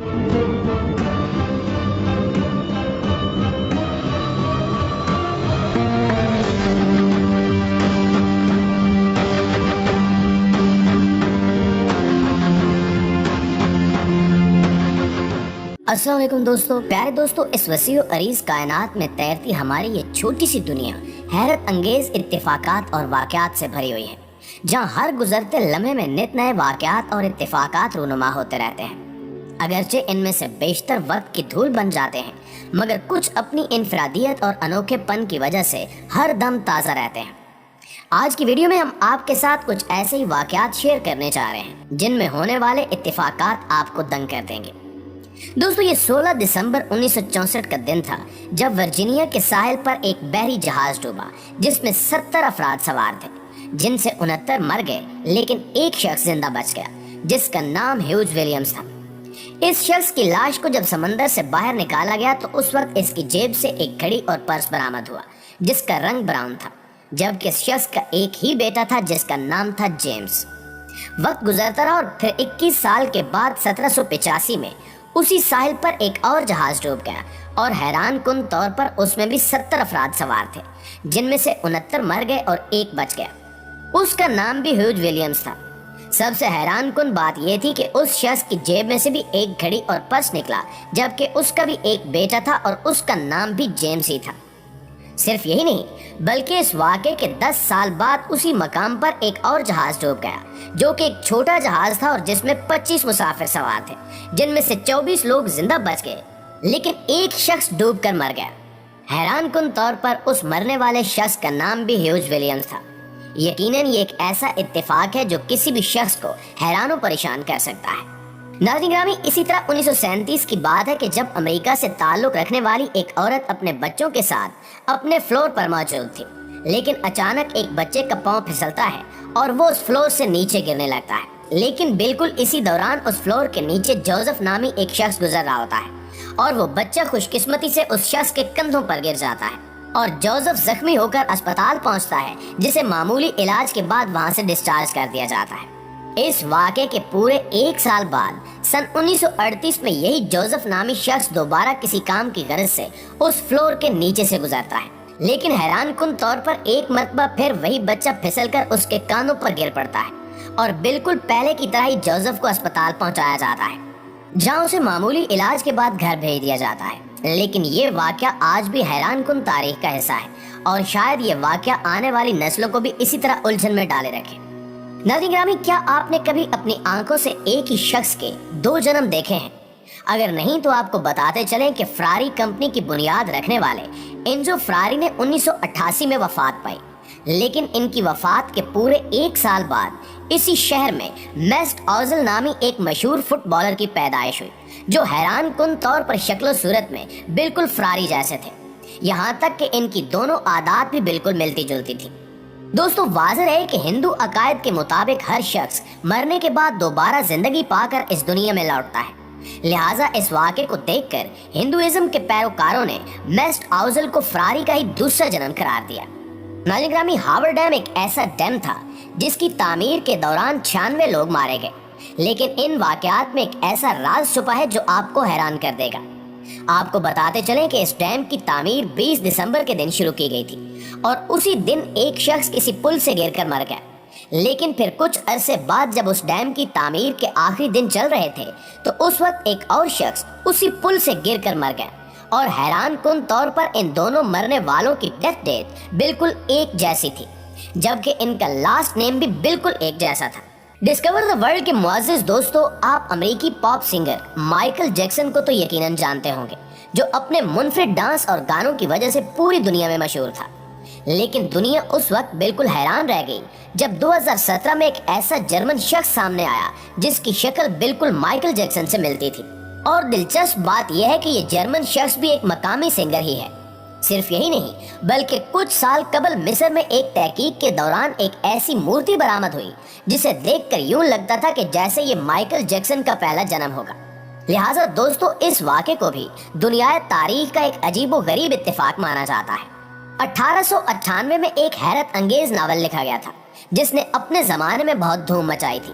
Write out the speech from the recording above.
السلام علیکم دوستو، پیارے دوستو، اس وسیع و عریض کائنات میں تیرتی ہماری یہ چھوٹی سی دنیا حیرت انگیز اتفاقات اور واقعات سے بھری ہوئی ہے، جہاں ہر گزرتے لمحے میں نت نئے واقعات اور اتفاقات رونما ہوتے رہتے ہیں۔ اگرچہ ان میں سے بیشتر وقت کی دھول بن جاتے ہیں، مگر کچھ اپنی انفرادیت اور انوکھے پن کی وجہ سے ہر دم تازہ رہتے ہیں۔ آج کی ویڈیو میں ہم آپ کے ساتھ کچھ ایسے ہی واقعات شیئر کرنے جا رہے ہیں جن میں ہونے والے اتفاقات آپ کو دنگ کر دیں گے۔ دوستو، یہ 16 دسمبر 1964 کا دن تھا جب ورجینیا کے ساحل پر ایک بحری جہاز ڈوبا جس میں 70 افراد سوار تھے، جن سے 69 مر گئے لیکن ایک شخص زندہ بچ گیا جس کا نام ہیوج ولیمز تھا۔ اس شخص کی لاش کو جب سمندر سے باہر نکالا گیا تو اس وقت اس کی جیب سے ایک گھڑی اور پرس برآمد ہوا جس کا رنگ براؤن تھا، جبکہ اس شخص کا ایک ہی بیٹا تھا جس کا نام تھا جیمز۔ وقت گزرتا رہا اور پھر 21 سال کے بعد 1785 میں اسی ساحل پر ایک اور جہاز ڈوب گیا اور حیران کن طور پر اس میں بھی 70 افراد سوار تھے، جن میں سے 69 مر گئے اور ایک بچ گیا۔ اس کا نام بھی ہیوج ولیمز تھا۔ سب سے حیران کن بات یہ تھی کہ اس شخص کی جیب میں سے بھی ایک گھڑی اور پرس نکلا، جبکہ اس کا بھی ایک بیٹا تھا اور اس کا نام بھی جیمز ہی تھا۔ صرف یہی نہیں بلکہ اس واقعے کے 10 سال بعد اسی مقام پر ایک اور جہاز ڈوب گیا جو کہ ایک چھوٹا جہاز تھا اور جس میں 25 مسافر سوار تھے، جن میں سے 24 لوگ زندہ بچ گئے لیکن ایک شخص ڈوب کر مر گیا۔ حیران کن طور پر اس مرنے والے شخص کا نام بھی ہیوج ولیمز تھا۔ یقیناً یہ ایک ایسا اتفاق ہے جو کسی بھی شخص کو حیران و پریشان کر سکتا ہے۔ ناظرین گرامی، اسی طرح 1937 کی بات ہے کہ جب امریکہ سے تعلق رکھنے والی ایک عورت اپنے بچوں کے ساتھ اپنے فلور پر موجود تھی، لیکن اچانک ایک بچے کا پاؤں پھسلتا ہے اور وہ اس فلور سے نیچے گرنے لگتا ہے، لیکن بالکل اسی دوران اس فلور کے نیچے جوزف نامی ایک شخص گزر رہا ہوتا ہے اور وہ بچہ خوش قسمتی سے اس شخص کے کندھوں پر گر جاتا ہے اور جوزف زخمی ہو کر اسپتال پہنچتا ہے، جسے معمولی علاج کے بعد وہاں سے ڈسچارج کر دیا جاتا ہے۔ اس واقعے کے پورے 1 سال بعد سن 1938 میں یہی جوزف نامی شخص دوبارہ کسی کام کی غرض سے اس فلور کے نیچے سے گزرتا ہے، لیکن حیران کن طور پر ایک مرتبہ پھر وہی بچہ پھسل کر اس کے کانوں پر گر پڑتا ہے اور بالکل پہلے کی طرح ہی جوزف کو اسپتال پہنچایا جاتا ہے، جہاں اسے معمولی علاج کے بعد گھر بھیج دیا جاتا ہے۔ لیکن یہ واقعہ آج بھی حیران کن تاریخ کا حصہ ہے اور شاید یہ واقعہ آنے والی نسلوں کو بھی اسی طرح الجھن میں ڈالے رکھے۔ ناظرین گرامی، کیا آپ نے کبھی اپنی آنکھوں سے ایک ہی شخص کے 2 جنم دیکھے ہیں؟ اگر نہیں تو آپ کو بتاتے چلیں کہ فراری کمپنی کی بنیاد رکھنے والے انزو فراری نے 1988 میں وفات پائی، لیکن ان کی وفات کے پورے 1 سال بعد اسی شہر میں میسٹ اوزل نامی ایک مشہور فٹ بالر کی پیدائش ہوئی جو حیران کن طور پر شکل و صورت میں بالکل فراری جیسے تھے، یہاں تک کہ ان کی دونوں عادات بھی بالکل ملتی جلتی تھی۔ دوستو، واضح ہے کہ ہندو عقائد کے مطابق ہر شخص مرنے کے بعد دوبارہ زندگی پا کر اس دنیا میں لوٹتا ہے، لہٰذا اس واقعے کو دیکھ کر ہندوازم کے پیروکاروں نے میسٹ اوزل کو فراری کا ہی دوسرا جنم قرار دیا۔ ناظرین گرامی، ہاور ڈیم ایک ایسا ڈیم تھا جس کی تعمیر کے دوران 96 لوگ مارے گئے، لیکن ان واقعات میں ایک ایسا راز چھپا ہے جو آپ کو حیران کر دے گا۔ آپ کو بتاتے چلیں کہ اس ڈیم کی تعمیر 20 دسمبر کے دن شروع کی گئی تھی اور اسی دن ایک شخص کسی پل سے گر کر مر گیا، لیکن پھر کچھ عرصے بعد جب اس ڈیم کی تعمیر کے آخری دن چل رہے تھے تو اس وقت ایک اور شخص اسی پل سے گر کر مر گیا اور حیران کن طور پر ان دونوں مرنے والوں کی ڈیتھ بالکل ایک جیسی تھی، جبکہ ان کا لاسٹ نیم بھی بالکل ایک جیسا تھا۔ ڈسکور دا ورلڈ کے معزز دوستو، آپ امریکی پاپ سنگر مائیکل جیکسن کو تو یقیناً جانتے ہوں گے، جو اپنے منفرد ڈانس اور گانوں کی وجہ سے پوری دنیا میں مشہور تھا، لیکن دنیا اس وقت بالکل حیران رہ گئی جب 2017 میں ایک ایسا جرمن شخص سامنے آیا جس کی شکل بالکل مائیکل جیکسن سے ملتی تھی، اور دلچسپ بات یہ ہے کہ یہ جرمن شخص بھی ایک مقامی سنگر ہی ہے۔ صرف یہی نہیں بلکہ کچھ سال قبل مصر میں ایک تحقیق کے دوران ایک ایسی مورتی برآمد ہوئی جسے دیکھ کر یوں لگتا تھا کہ جیسے یہ مائیکل جیکسن کا پہلا جنم ہوگا۔ لہٰذا دوستو، اس واقعے کو بھی دنیا تاریخ کا ایک عجیب و غریب اتفاق مانا جاتا ہے۔ 1898 میں ایک حیرت انگیز ناول لکھا گیا تھا جس نے اپنے زمانے میں بہت دھوم مچائی تھی۔